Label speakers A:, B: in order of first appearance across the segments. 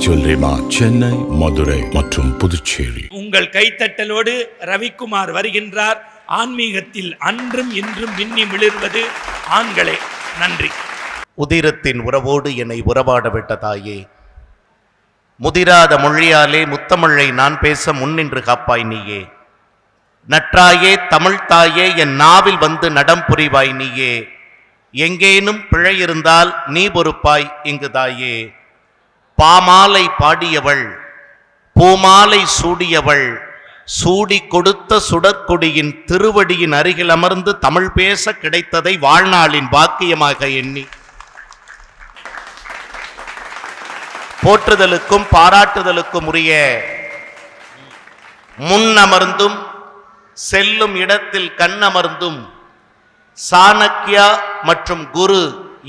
A: Jewellery மார்ட், சென்னை, மதுரை மற்றும் புதுச்சேரி.
B: உங்கள் கைத்தட்டலோடு ரவிக்குமார் வருகின்றார். ஆன்மீகத்தில் அன்றும் இன்றும் மின்னி மிளிர்வது ஆண்களே. நன்றி.
C: உதிரத்தின் உறவோடு என்னை உறவாட விட்ட தாயே, முதிராத மொழியாலே முத்தமிழை நான் பேச முன்னின்று காப்பாய் நீயே. நற்றாயே தமிழ்த்தாயே, என் நாவில் வந்து நடம் புரிவாய் நீயே. எங்கேனும் பிழை இருந்தால் நீ பொறுப்பாய் இங்கு தாயே. பாமாலை பாடியவள், பூமாலை சூடியவள், சூடி கொடுத்த சுடற்கொடியின் திருவடியின் அருகில் அமர்ந்து தமிழ் பேச கிடைத்ததை வாழ்நாளின் பாக்கியமாக எண்ணி போற்றுதலுக்கும் பாராட்டுதலுக்கும் உரிய முன்னமர்ந்தும் செல்லும் இடத்தில் கண்ணமர்ந்தும் சாணக்கியா மற்றும் குரு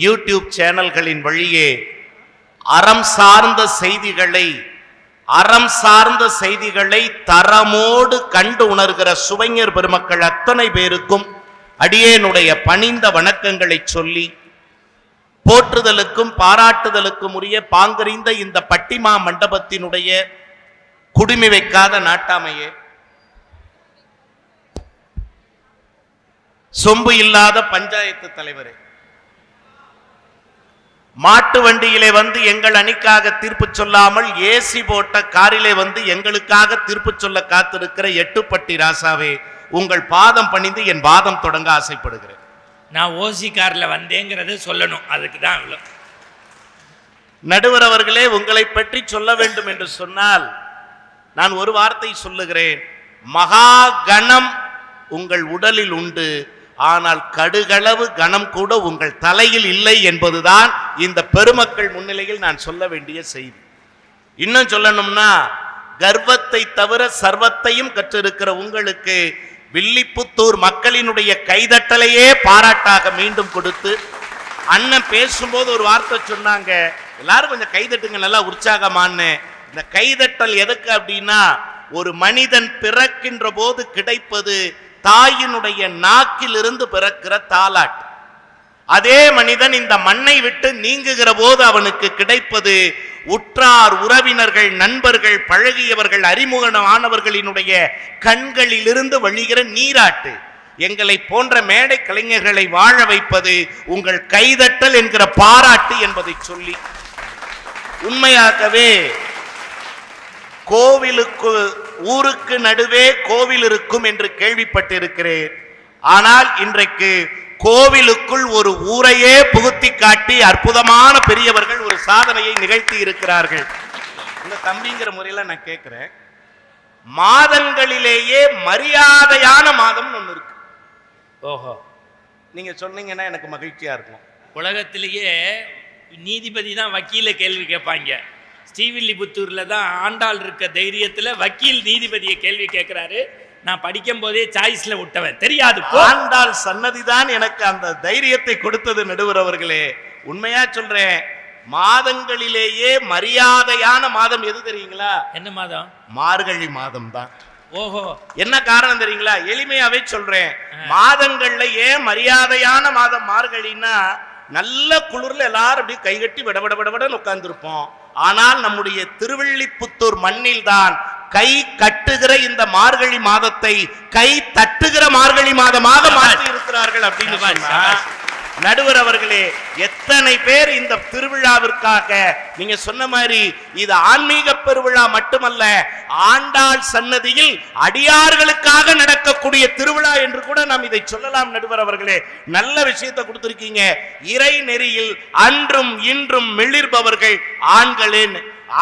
C: யூடியூப் சேனல்களின் வழியே அறம் சார்ந்த செய்திகளை தரமோடு கண்டு உணர்கிற சுவைஞர் பெருமக்கள் அத்தனை பேருக்கும் அடியேனுடைய பணிந்த வணக்கங்களை சொல்லி போற்றுதலுக்கும் பாராட்டுதலுக்கும் உரிய பாங்கறிந்த இந்த பட்டிமா மண்டபத்தினுடைய குடுமி வைக்காத நாட்டாமையே, சொம்பு இல்லாத பஞ்சாயத்து தலைவரே, மாட்டு வண்டியிலே வந்து எங்கள் அணிக்காக தீர்ப்பு சொல்லாமல் ஏசி போட்ட காரிலே வந்து எங்களுக்காக தீர்ப்பு சொல்ல காத்திருக்கிற எட்டுப்பட்டி ராசாவே, உங்கள் பாதம் பணிந்து என் வாதம் தொடங்க ஆசைப்படுகிறேன்.
B: நான் ஓசி கார்ல வந்தேங்கிறத சொல்லணும், அதுக்கு தான் இவ்வளோ.
C: நடுவர் அவர்களே, உங்களை பற்றி சொல்ல வேண்டும் என்று சொன்னால் நான் ஒரு வார்த்தை சொல்லுகிறேன். மகா கணம் உங்கள் உடலில் உண்டு, ஆனால் கடுகளவு கணம் கூட உங்கள் தலையில் இல்லை என்பதுதான் இந்த பெருமக்கள் முன்னிலையில் நான் சொல்ல வேண்டிய செய்தி. இன்னும் சொல்லணும்னா, கர்வத்தை தவிர சர்வத்தையும் கற்றிருக்கிற உங்களுக்கு வில்லிபுத்தூர் மக்களினுடைய கைதட்டலையே பாராட்டாக மீண்டும் கொடுத்து, அண்ணன் பேசும்போது ஒரு வார்த்தை சொன்னாங்க, எல்லாரும் கொஞ்சம் கைதட்டுங்க நல்லா உற்சாகமானு. இந்த கைதட்டல் எதுக்கு அப்படின்னா, ஒரு மனிதன் பிறக்கின்ற போது கிடைப்பது தாயினுடைய நாக்கிலிருந்து பிறக்கிற தாலாட்டு. அதே மனிதன் இந்த மண்ணை விட்டு நீங்குகிற போது அவனுக்கு கிடைப்பது உற்றார் உறவினர்கள், நண்பர்கள், பழகியவர்கள், அறிமுகமானவர்களினுடைய கண்களிலிருந்து வழிகிற நீராட்டு. எங்களை போன்ற மேடை கலைஞர்களை வாழ வைப்பது உங்கள் கைதட்டல் என்கிற பாராட்டு என்பதை சொல்லி, உண்மையாகவே கோவிலுக்கு ஊருக்கு நடுவே கோவில் இருக்கும் என்று கேள்விப்பட்டிருக்கிறேன். ஆனால் இன்றைக்கு கோவிலுக்குள் ஒரு ஊரையே புகுத்தி காட்டி அற்புதமான பெரியவர்கள் ஒரு சாதனையை நிகழ்த்தி இருக்கிறார்கள். இந்த தம்பிங்கிற முறையில் நான் கேட்கிறேன், மாதங்களிலேயே மரியாதையான மாதம் ஒன்று இருக்கு.
B: ஓஹோ,
C: நீங்க சொன்னீங்கன்னா எனக்கு மகிழ்ச்சியா இருக்கும்.
B: உலகத்திலேயே நீதிபதி தான் வக்கீல கேள்வி கேட்பாங்க. ஸ்ரீவில்லிபுத்தூர்ல தான் ஆண்டாள் இருக்க தைரியத்துல வக்கீல் நீதிபதியை கேள்வி கேட்கிறாரு. நான் படிக்கும் போதே சாய்ஸ்ல விட்டவன், தெரியாது.
C: ஆண்டாள் சன்னதிதான் எனக்கு அந்த தைரியத்தை கொடுத்தது. நடுவர் அவர்களே, உண்மையா சொல்றேன், மாதங்களிலேயே மரியாதையான மாதம் எது தெரியுங்களா?
B: என்ன மாதம்?
C: மார்கழி மாதம் தான்.
B: ஓஹோ,
C: என்ன காரணம் தெரியுங்களா? எளிமையாவே சொல்றேன், மாதங்கள்ல ஏன் மரியாதையான மாதம் மார்கழின்னா, நல்ல குளிர்ல எல்லாரும் அப்படி கைகட்டி விடவிடவிடவிடன்னு உட்கார்ந்துருப்போம். ஆனால் நம்முடைய திருவில்லிபுத்தூர் மண்ணில் தான் கை கட்டுகிற இந்த மார்கழி மாதத்தை கை தட்டுகிற மார்கழி மாதமாக மாற்றி இருக்கிறார்கள் அப்படின்னு சொன்னா, நடுவர் அவர்களே, எத்தனை பேர் இந்த திருவிழாவிற்காக, நீங்க சொன்ன மாதிரி இது ஆன்மீக பெருவிழா மட்டுமல்ல, ஆண்டாள் சன்னதியில் அடியார்களுக்காக நடக்கக்கூடிய திருவிழா என்று கூட நாம் இதை சொல்லலாம். நடுவர் அவர்களே, நல்ல விஷயத்தை கொடுத்திருக்கீங்க. இறை நெறியில் அன்றும் இன்றும் மிளிர்பவர்கள் ஆண்களே.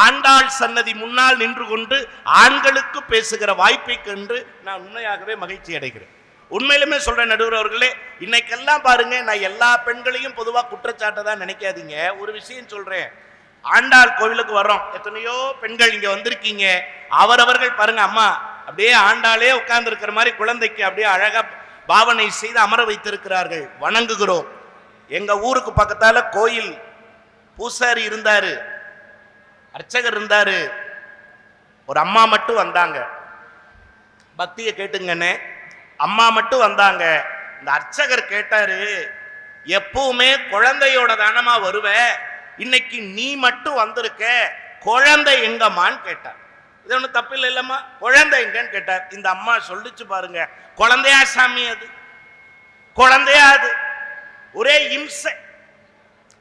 C: ஆண்டாள் சன்னதி முன்னால் நின்று கொண்டு ஆண்களுக்கு பேசுகிற வாய்ப்பை கண்டு நான் உண்மையாகவே மகிழ்ச்சி அடைகிறேன். உண்மையிலுமே சொல்றேன் நடுவர் அவர்களே, இன்னைக்கெல்லாம் பாருங்க, நான் எல்லா பெண்களையும் பொதுவாக குற்றச்சாட்டை தான் நினைக்காதீங்க. ஒரு விஷயம் சொல்றேன், ஆண்டாள் கோவிலுக்கு வர்றோம், எத்தனையோ பெண்கள் இங்க வந்திருக்கீங்க. அவரவர்கள் பாருங்க, அம்மா அப்படியே ஆண்டாளே உட்கார்ந்து இருக்கிற மாதிரி குழந்தைக்கு அப்படியே அழகா பாவனை செய்து அமர வைத்திருக்கிறார்கள். வணங்குகிறோம். எங்க ஊருக்கு பக்கத்தால கோயில் பூசாரி இருந்தாரு, அர்ச்சகர் இருந்தாரு. ஒரு அம்மா மட்டும் வந்தாங்க, பக்தியை கேட்டுங்கன்னு அம்மா மட்டும் வந்தாங்க. இந்த அர்ச்சகர் கேட்டாரு, எப்பவுமே குழந்தையோட தானமா வருவ, இன்னைக்கு நீ மட்டும் வந்திருக்க, குழந்தை எங்கம்மான்னு கேட்டார். இது ஒன்றும் தப்பு இல்லை இல்லம்மா, குழந்தை எங்கன்னு கேட்டார். இந்த அம்மா சொல்லிச்சு பாருங்க, குழந்தையா சாமி அது, குழந்தையா அது, ஒரே இம்சை.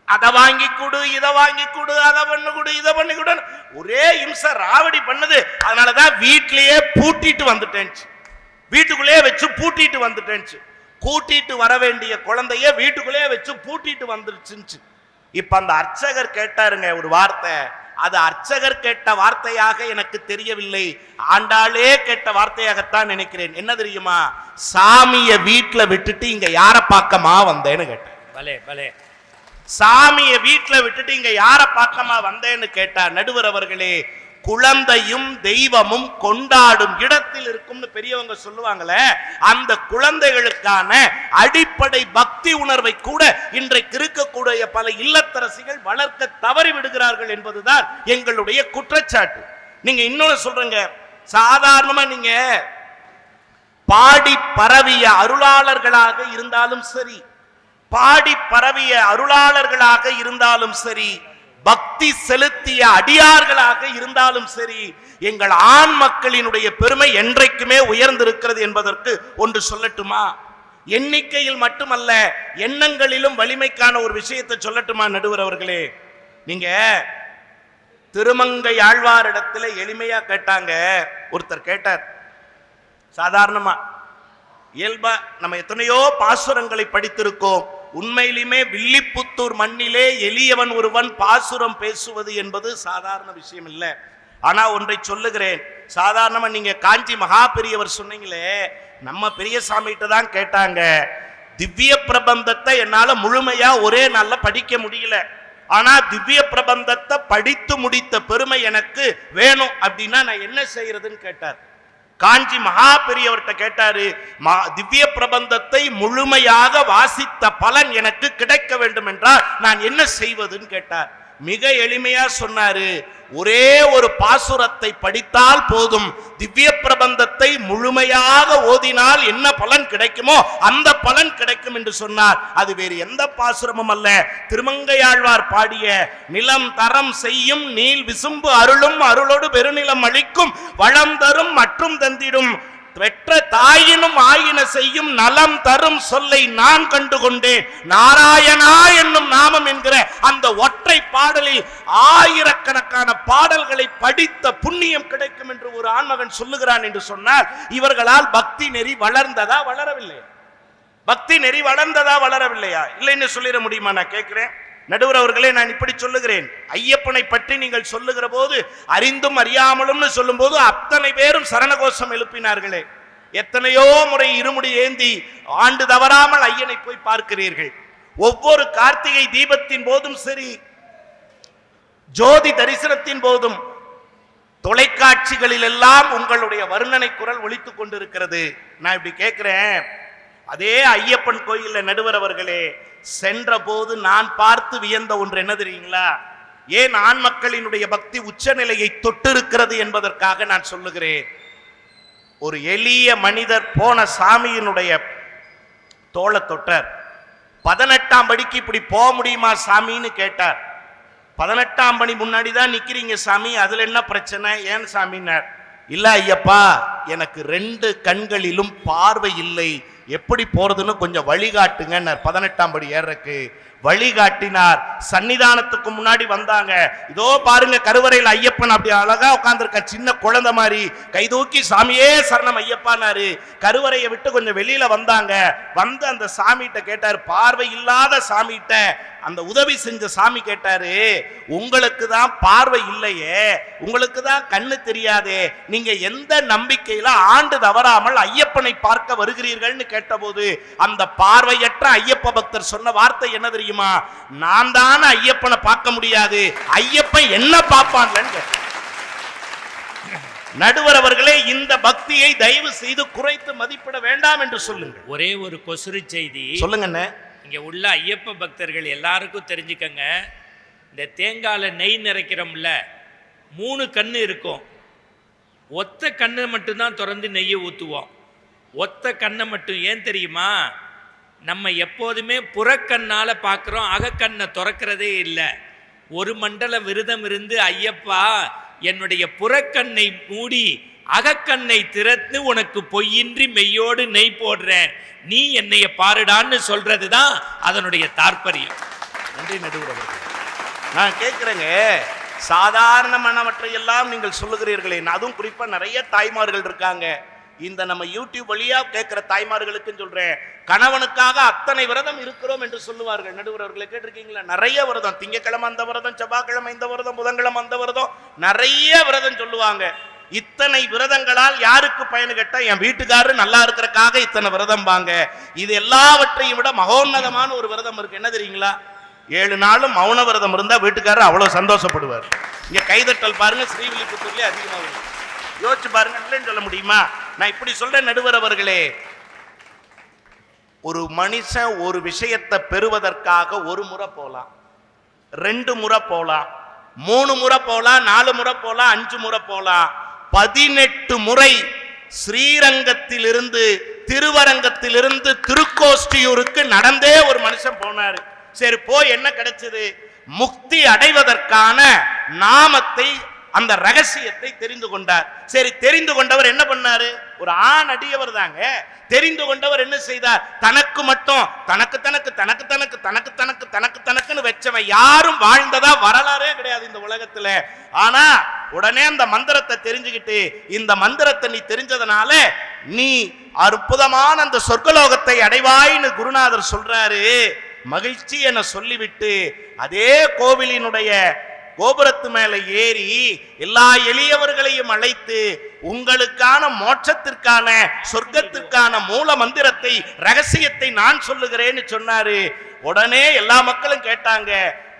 C: அதை வாங்கி கொடு, இதை வாங்கி கொடு, அதை பண்ணு கொடு, இதை பண்ணி கொடு, ஒரே இம்சை ராவடி பண்ணுது. அதனாலதான் வீட்லயே பூட்டிட்டு வந்துட்டேன், வீட்டுக்குள்ளேயே வச்சு பூட்டிட்டு வந்துட்டேன். கூட்டிட்டு வர வேண்டிய குழந்தைய வீட்டுக்குள்ளேயே வச்சு பூட்டிட்டு வந்துருச்சு. இப்ப அந்த அர்ச்சகர் கேட்டாருங்க ஒரு வார்த்தை, அது அர்ச்சகர் கேட்ட வார்த்தையாக எனக்கு தெரியவில்லை, ஆண்டாளே கேட்ட வார்த்தையாகத்தான் நினைக்கிறேன். என்ன தெரியுமா? சாமிய வீட்டுல விட்டுட்டு இங்க யார பார்க்கமா வந்தேன்னு கேட்டேன்.
B: பலே பலே.
C: சாமிய வீட்டுல விட்டுட்டு இங்க யார பார்க்கமா வந்தேன்னு கேட்டார். நடுவர் அவர்களே, குழந்தையும் தெய்வமும் கொண்டாடும் இடத்தில் இருக்கும்னு பெரியவங்க சொல்லுவாங்களே, அந்த குழந்தைகளுக்கான அடிப்படை பக்தி உணர்வை கூட இன்றைக்கு இருக்கக்கூடிய பல இல்லத்தரசிகள் வளர்க்க தவறி விடுகிறார்கள் என்பதுதான் எங்களுடைய குற்றச்சாட்டு. நீங்க இன்னொன்னு சொல்றீங்க, சாதாரணமா நீங்க பாடி பரவிய அருளாளர்களாக இருந்தாலும் சரி, பாடி பரவிய அருளாளர்களாக இருந்தாலும் சரி, பக்தி செலுத்திய அடியார்களாக இருந்தாலும் சரி, எங்கள் ஆண் மக்களினுடைய பெருமை என்றைக்குமே உயர்ந்திருக்கிறது என்பதற்கு ஒன்று சொல்லட்டுமா? எண்ணிக்கையில் மட்டுமல்ல, எண்ணங்களிலும் வலிமைக்கான ஒரு விஷயத்தை சொல்லட்டுமா நடுவர் அவர்களே? நீங்க திருமங்கை ஆழ்வாரிடத்துல எளிமையா கேட்டாங்க. ஒருத்தர் கேட்டார், சாதாரணமா இயல்பா நம்ம எத்தனையோ பாசுரங்களை படித்திருக்கோம். உண்மையிலுமே வில்லிபுத்தூர் மண்ணிலே எளியவன் ஒருவன் பாசுரம் பேசுவது என்பது சாதாரண விஷயம் இல்லை. ஆனா ஒன்றை சொல்லுகிறேன், சாதாரணமா நீங்க காஞ்சி மகா பெரியவர் சொன்னீங்களே, நம்ம பெரியசாமிகிட்ட தான் கேட்டாங்க, திவ்ய பிரபந்தத்தை என்னால முழுமையா ஒரே நாள்ல படிக்க முடியல, ஆனா திவ்ய பிரபந்தத்தை படித்து முடித்த பெருமை எனக்கு வேணும், அப்படின்னா நான் என்ன செய்யறதுன்னு கேட்டார். காஞ்சி மகா பெரியவர்கிட்ட கேட்டாரு, திவ்ய பிரபந்தத்தை முழுமையாக வாசித்த பலன் எனக்கு கிடைக்க வேண்டும் என்றால் நான் என்ன செய்வதுன்னு கேட்டார். மிக எளிமையா சொன்னாரு, ஒரே ஒரு பாசுரத்தை படித்தால் போதும், திவ்ய பிரபந்தத்தை முழுமையாக ஓதினால் என்ன பலன் கிடைக்குமோ அந்த பலன் கிடைக்கும் என்று சொன்னார். அது வேறு எந்த பாசுரமும் அல்ல, திருமங்கையாழ்வார் பாடிய நிலம் தரம் செய்யும் நீல் விசும்பு அருளும் அருளோடு பெருநிலம் அளிக்கும் வளம் தரும் மற்றும் தந்திடும் பெற்ற தாயினும் ஆயின செய்யும் நலம் தரும் சொல்லை நான் கண்டுகொண்டேன் நாராயணா என்னும் நாமம் என்கிற அந்த ஒற்றை பாடலில் ஆயிரக்கணக்கான பாடல்களை படித்த புண்ணியம் கிடைக்கும் என்று ஒரு ஆண்மகன் சொல்லுகிறான் என்று சொன்னால், இவர்களால் பக்தி நெறி வளர்ந்ததா வளரவில்லையா? பக்தி நெறி வளர்ந்ததா வளரவில்லையா? இல்லைன்னு சொல்லிட முடியுமா? நான் கேட்கிறேன் நடுவர் அவர்களே, நான் இப்படி சொல்லுகிறேன், ஐயப்பனை பற்றி நீங்கள் சொல்லுகிற போது அறிந்தும் அறியாமலும் சொல்லும் போது அத்தனை பேரும் சரணகோஷம் எழுப்பினார்களே. எத்தனையோ முறை இருமுடி ஏந்தி ஆண்டு தவறாமல் ஐயனை போய் பார்க்கிறீர்கள். ஒவ்வொரு கார்த்திகை தீபத்தின் போதும் சரி, ஜோதி தரிசனத்தின் போதும் தொலைக்காட்சிகளில் எல்லாம் உங்களுடைய வர்ணனை குரல் ஒலித்துக் கொண்டிருக்கிறது. நான் இப்படி கேட்கிறேன், அதே ஐயப்பன் கோயில்ல நடுவர் அவர்களே, சென்ற போது நான் பார்த்து வியந்த ஒன்று என்ன தெரியுங்களா? ஏன் ஆண் மக்களினுடைய பக்தி உச்சநிலையை தொட்டிருக்கிறது என்பதற்காக நான் சொல்லுகிறேன். ஒரு எளிய மனிதர் போன சாமியினுடைய தோளை தொட்டார். 18ஆம் படிக்கு இப்படி போக முடியுமா சாமின்னு கேட்டார். 18ஆம் படி முன்னாடி தான் நிக்கிறீங்க சாமி, அதுல என்ன பிரச்சனை ஏன் சாமின்னார். இல்ல ஐயப்பா, எனக்கு 2 கண்களிலும் பார்வை இல்லை, எப்படி போறதுன்னு கொஞ்சம் வழிகாட்டுங்க. 18ஆம் படி ஏறக்கு வழிகாட்டினார். சன்னிதானத்துக்கு முன்னாடி வந்தாங்க. இதோ பாருங்க, கருவறையில் ஐயப்பன் அப்படி அழகா உட்கார்ந்துருக்க, சின்ன குழந்தை மாதிரி கை தூக்கி சாமியே சரணம் ஐயப்பானாரு. கருவறையை விட்டு கொஞ்சம் வெளியில வந்தாங்க. வந்து அந்த சாமிகிட்ட கேட்டார், பார்வை இல்லாத சாமிகிட்ட அந்த உதவி செஞ்ச சாமி கேட்டாரு, உங்களுக்கு தான் பார்வை இல்லையே, உங்களுக்கு தான் கண்ணு தெரியாதே, நீங்க எந்த நம்பிக்கையில ஆண்டு தவறாமல் ஐயப்பனை பார்க்க வருகிறீர்கள்னு கேட்டபோது அந்த பார்வையற்ற ஐயப்ப பக்தர் சொன்ன வார்த்தை என்ன தெரியுமா? நான் தானே ஐயப்பனை பார்க்க முடியாது, ஐயப்பன் என்ன பார்ப்பான்லன்னு. நடுவர் அவர்களே, இந்த பக்தியை தயவு செய்து குறைத்து மதிப்பிட வேண்டாம் என்று சொல்லுங்கள்.
B: ஒரே ஒரு கொசுறு செய்தி
C: சொல்லுங்க.
B: இங்கே உள்ள ஐயப்ப பக்தர்கள் எல்லாருக்கும் தெரிஞ்சுக்கங்க, இந்த தேங்காயில் நெய் நிறைக்கிறோம்ல, 3 கண்ணு இருக்கும். ஒத்த கண்ணை மட்டும்தான் திறந்து நெய்யை ஊற்றுவோம். ஒத்த கண்ணை மட்டும். ஏன் தெரியுமா? நம்ம எப்போதுமே புறக்கண்ணால் பார்க்குறோம், அகக்கண்ணை திறக்கிறதே இல்லை. ஒரு மண்டல விரதம் இருந்து ஐயப்பா என்னுடைய புறக்கண்ணை மூடி அகக்கண்ணை திறந்து உனக்கு பொய்யின்றி மெய்யோடு நெய் போடுறேன், நீ என்னைய பாருடான்னு சொல்றதுதான் அதனுடைய தாற்பயம்.
C: நன்றி நடுவர். நான் கேட்கிறேங்க, சாதாரணமானவற்றை எல்லாம் நீங்கள் சொல்லுகிறீர்களே, அதுவும் குறிப்பா நிறைய தாய்மார்கள் இருக்காங்க. இந்த நம்ம யூடியூப் வழியா கேட்கிற தாய்மார்களுக்கு சொல்றேன், கணவனுக்காக அத்தனை விரதம் இருக்கிறோம் என்று சொல்லுவார்கள். நடுவர் அவர்களை கேட்டிருக்கீங்களா? நிறைய விரதம், திங்கக்கிழமை அந்த விரதம், செவ்வாய்க்கிழமை இந்த விரதம், புதன்கிழமை அந்த விரதம், நிறைய விரதம் சொல்லுவாங்க. இத்தனை விரதங்களால் யாருக்கு பயன் கேட்டா, என் வீட்டுக்காரரு நல்லா இருக்கிறக்காக இத்தனை விரதம் வாங்க. இது எல்லாவற்றையும் விட மகோன்னதமான ஒரு விரதம் இருக்கு. என்ன தெரியுங்களா? 7 நாளும் மௌன விரதம் இருந்தா வீட்டுக்காரர் அவ்வளவு சந்தோஷப்படுவார். இங்க கைதட்டல் பாருங்க, ஸ்ரீவில்லிபுத்தூர்லயே அதிகமாக யோசிச்சு பாருங்க. இல்லைன்னு சொல்ல முடியுமா? நான் இப்படி சொல்றேன் நடுவர் அவர்களே, ஒரு மனுஷன் ஒரு விஷயத்தை பெறுவதற்காக 1 முறை போலாம், 2 முறை போலாம், 3 முறை போலாம், 4 முறை போலாம், 5 முறை போலாம், 18 முறை ஸ்ரீரங்கத்திலிருந்து திருவரங்கத்திலிருந்து திருக்கோஷ்டியூருக்கு நடந்தே ஒரு மனுஷன் போனாரு. சரி, போய் என்ன கிடைச்சது? முக்தி அடைவதற்கான நாமத்தை, அந்த ரகசியத்தை தெரிந்து கொண்டார். சரி, தெரிந்து கொண்டவர் என்ன பண்ணாரு? ஒரு ஆண் அடியவர் தாங்க. தெரிந்து கொண்டவர் என்ன செய்தார்? தனக்கு மட்டும் தனக்கு தனக்கு தனக்கு தனக்கு தனக்கு தனக்கு தனக்கு தனக்குன்னு வச்சவன் யாரும் வாழ்ந்ததா வரலாறே கிடையாது இந்த உலகத்துல. ஆனா உடனே அந்த மந்திரத்தை தெரிஞ்சுக்கிட்டு, இந்த மந்திரத்தை நீ தெரிஞ்சதுனால நீ அற்புதமான அந்த சொர்க்கலோகத்தை அடைவாயின்னு குருநாதர் சொல்றாரு. மகிழ்ச்சி என சொல்லிவிட்டு அதே கோவிலினுடைய கோபுரத்து மேல ஏறி எல்லா எளியவர்களையும் அழைத்து உங்களுக்கான மோட்சத்திற்கான சொர்க்கத்திற்கான மூல மந்திரத்தை, ரகசியத்தை நான் சொல்லுகிறேன்னு சொன்னாரு. உடனே எல்லா மக்களும் கேட்டாங்க.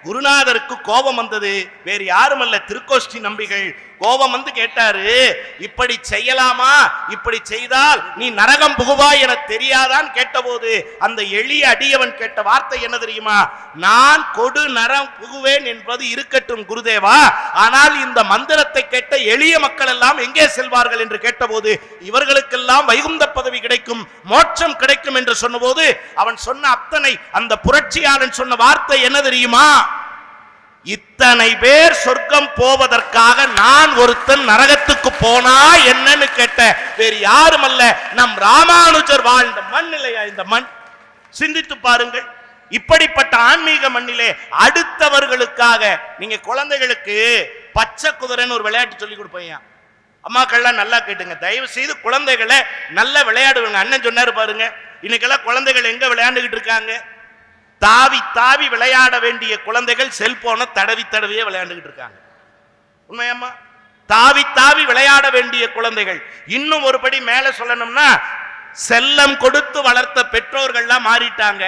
C: குருநாதருக்கு கோபம் வந்தது. வேறு யாரும் அல்ல, திருக்கோஷ்டி நம்பிகள். கோபம் வந்து கேட்டாரு, இப்படி செய்யலாமா? இப்படி செய்தால் நீ நரகம் புகுவாய் என தெரியாதான் கேட்டபோது அந்த எளிய அடியவன் கேட்ட வார்த்தை என்ன தெரியுமா? நான் கொடு நரம் புகுவேன் என்பது இருக்கட்டும் குருதேவா, ஆனால் இந்த மந்திரத்தை கேட்ட எளிய மக்கள் எல்லாம் எங்கே செல்வார்கள் என்று கேட்டபோது, இவர்களுக்கெல்லாம் வைகுந்த பதவி கிடைக்கும், மோட்சம் கிடைக்கும் என்று சொன்னபோது அவன் சொன்ன அத்தனை, அந்த புரட்சியாளன் சொன்ன வார்த்தை என்ன தெரியுமா? இத்தனை பேர் சொர்க்கம் போவதற்காக நான் ஒருத்தன் நரகத்துக்கு போனா என்னன்னு கேட்ட வேறு யாரும் அல்ல, நம் ராமானுஜர் வாழ்ந்த மண் இல்லையா இந்த மண்? சிந்தித்து பாருங்கள். இப்படிப்பட்ட ஆன்மீக மண்ணிலே அடுத்தவர்களுக்காக, நீங்க குழந்தைகளுக்கு பச்சை குதிரைன்னு ஒரு விளையாட்டு சொல்லி கொடுப்பீங்க. அம்மாக்கள்லாம் நல்லா கேட்டுங்க, தயவு செய்து குழந்தைகளை நல்லா விளையாடுவாங்க. அண்ணன் சொன்னாரு பாருங்க, இன்னைக்கெல்லாம் குழந்தைகள் எங்க விளையாண்டுகிட்டு இருக்காங்க? தாவி தாவி விளையாட வேண்டிய குழந்தைகள் செல்போனை தடவி தடவியே விளையாண்டுகிட்டு இருக்காங்க. உண்மையம்மா? தாவி தாவி விளையாட வேண்டிய குழந்தைகள். இன்னும் ஒருபடி மேல சொல்லணும்னா, செல்லம் கொடுத்து வளர்த்த பெற்றோர்கள்லாம் மாறிட்டாங்க.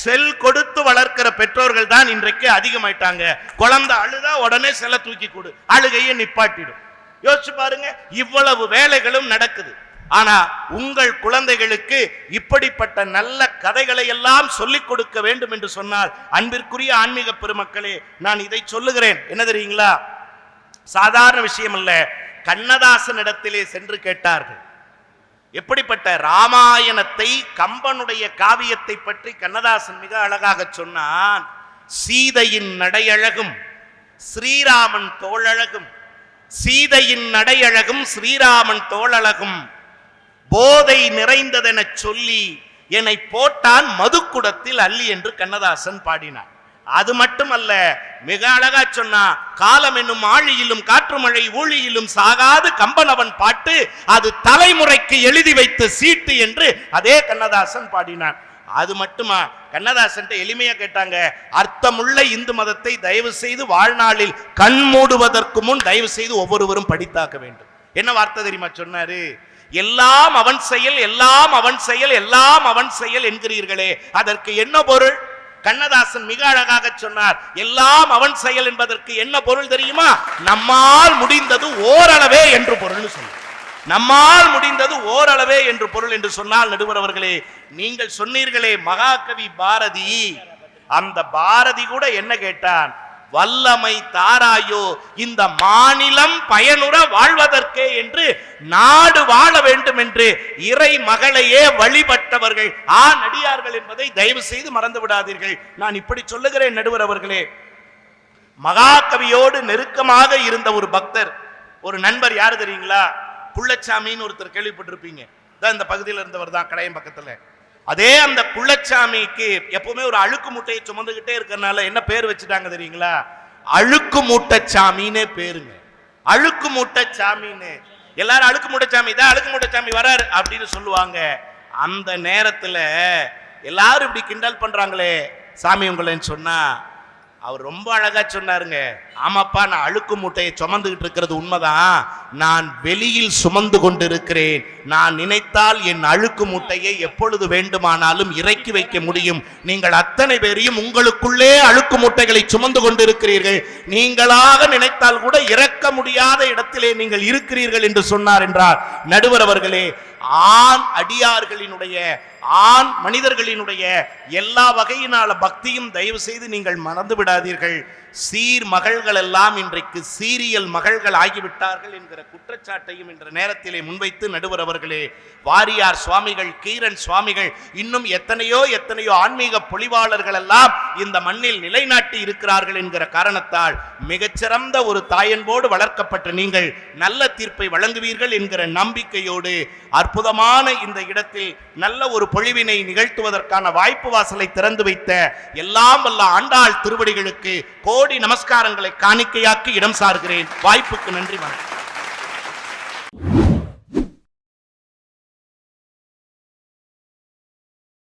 C: செல் கொடுத்து வளர்க்கிற பெற்றோர்கள் தான் இன்றைக்கு அதிகமாயிட்டாங்க. குழந்தை அழுதா உடனே செல்ல தூக்கி கொடு, அழுகையை நிப்பாட்டிடும். யோசிச்சு பாருங்க, இவ்வளவு வேலைகளும் நடக்குது. ஆனா உங்கள் குழந்தைகளுக்கு இப்படிப்பட்ட நல்ல கதைகளை எல்லாம் சொல்லிக் கொடுக்க வேண்டும் என்று சொன்னால், அன்பிற்குரிய ஆன்மீக பெருமக்களே, நான் இதை சொல்லுகிறேன். என்ன தெரியுங்களா? சாதாரண விஷயம் அல்ல. கண்ணதாசன் இடத்திலே சென்று கேட்டார்கள். எப்படிப்பட்ட ராமாயணத்தை, கம்பனுடைய காவியத்தை பற்றி கண்ணதாசன் மிக அழகாக சொன்னான். சீதையின் நடையழகும் ஸ்ரீராமன் தோழழகும், சீதையின் நடையழகும் ஸ்ரீராமன் தோழழகும் போதை நிறைந்ததென சொல்லி என்னை போட்டான் மதுக்குடத்தில் அள்ளி என்று கண்ணதாசன் பாடினார். அது மட்டுமல்ல, மிக அழகா சொன்னா, காலம் என்னும் ஆழியிலும் காற்று மழை ஊழியிலும் சாகாது கம்பனவன் பாட்டு, அது தலைமுறைக்கு எழுதி வைத்த சீட்டு என்று அதே கண்ணதாசன் பாடினான். அது மட்டுமா? கண்ணதாசன் எளிமையா கேட்டாங்க, அர்த்தமுள்ள இந்து மதத்தை தயவு செய்து வாழ்நாளில் கண் மூடுவதற்கு முன் தயவு செய்து ஒவ்வொருவரும் படித்தாக்க வேண்டும். என்ன வார்த்தை தெரியுமா சொன்னாரு? எல்லாம் அவன் செயல், எல்லாம் அவன் செயல், எல்லாம் அவன் செயல் என்கிறீர்களே, அதற்கு என்ன பொருள்? கண்ணதாசன் மிக அழகாக சொன்னார். எல்லாம் அவன் செயல் என்பதற்கு என்ன பொருள் தெரியுமா? நம்மால் முடிந்தது ஓரளவே என்று பொருள் சொன்னார். நம்மால் முடிந்தது ஓரளவே என்று பொருள் என்று சொன்னால், நடுவரவர்களே, நீங்கள் சொன்னீர்களே மகாகவி பாரதி, அந்த பாரதி கூட என்ன கேட்டான்? வல்லமை தாராயோ இந்த மாநிலம் பயனுற வாழ்வதற்கே என்று, நாடு வாழ வேண்டும் என்று இறை மகளையே வழிபட்டவர்கள் நடிகார்கள் என்பதை தயவு செய்து மறந்து விடாதீர்கள். நான் இப்படி சொல்லுகிறேன் நடுவர் அவர்களே, மகாகவியோடு நெருக்கமாக இருந்த ஒரு பக்தர், ஒரு நண்பர். யாரு தெரியுங்களா? குள்ளச்சாமின்னு ஒருத்தர் கேள்விப்பட்டிருப்பீங்க. இந்த பகுதியில் இருந்தவர் தான், கடையம் பக்கத்துல. அதே அந்த குள்ளச்சாமிக்கு எப்பவுமே ஒரு அழுக்கு மூட்டையை சுமந்துகிட்டே இருக்கிறதுனால என்ன பேர் வச்சுட்டாங்க தெரியுங்களா? அழுக்கு மூட்டை சாமின்னே பேருங்க. அழுக்கு மூட்டை சாமின்னு எல்லாரும் அழுக்கு மூட்டை சாமி தான், அழுக்கு மூட்டை சாமி வராரு அப்படின்னு சொல்லுவாங்க. அந்த நேரத்துல எல்லாரும் இப்படி கிண்டல் பண்றாங்களே சாமி உங்களேன்னு சொன்னா, அவர் ரொம்ப அழகா சொன்னாருங்க. ஆமாப்பா, நான் அழுக்கு மூட்டையை சுமந்துகிட்டு இருக்கிறது உண்மைதான். நான் வெளியில் சுமந்து கொண்டு இருக்கிறேன். நான் நினைத்தால் என் அழுக்கு மூட்டையை எப்பொழுது வேண்டுமானாலும் இறக்கி வைக்க முடியும். நீங்கள் அத்தனை பேரையும் உங்களுக்குள்ளே அழுக்கு மூட்டைகளை சுமந்து கொண்டு இருக்கிறீர்கள். நீங்களாக நினைத்தால் கூட இறக்க முடியாத இடத்திலே நீங்கள் இருக்கிறீர்கள் என்று சொன்னார் என்றார். நடுவர் அவர்களே, ஆண் அடியார்களினுடைய, ஆண் மனிதர்களினுடைய எல்லா வகையினால பக்தியும் தயவு செய்து நீங்கள் மறந்து விடாதீர்கள். சீர் மகள்கள் எல்லாம் இன்றைக்கு சீரியல் மகள்கள் ஆகிவிட்டார்கள் என்கிற குற்றச்சாட்டையும் என்ற நேரத்திலே முன்வைத்து நடுவர் அவர்களே, வாரியார் சுவாமிகள், கீரன் சுவாமிகள், இன்னும் எத்தனையோ ஆன்மீக பொலிவாளர்கள் எல்லாம் இந்த மண்ணில் நிலைநாட்டி இருக்கிறார்கள் என்கிற காரணத்தால் மிகச்சிறந்த ஒரு தாயன்போடு வளர்க்கப்பட்ட நீங்கள் நல்ல தீர்ப்பை வழங்குவீர்கள் என்கிற நம்பிக்கையோடு அற்புதமான இந்த இடத்தில் நல்ல ஒரு பொழிவினை நிகழ்த்துவதற்கான வாய்ப்பு வாசலை திறந்து வைத்த எல்லாம் வல்ல ஆண்டாள் திருவடிகளுக்கு கோடி நமஸ்காரங்களை காணிக்கையாக்கி இடம் சார்கிறேன். வாய்ப்புக்கு நன்றி. வணக்கம்.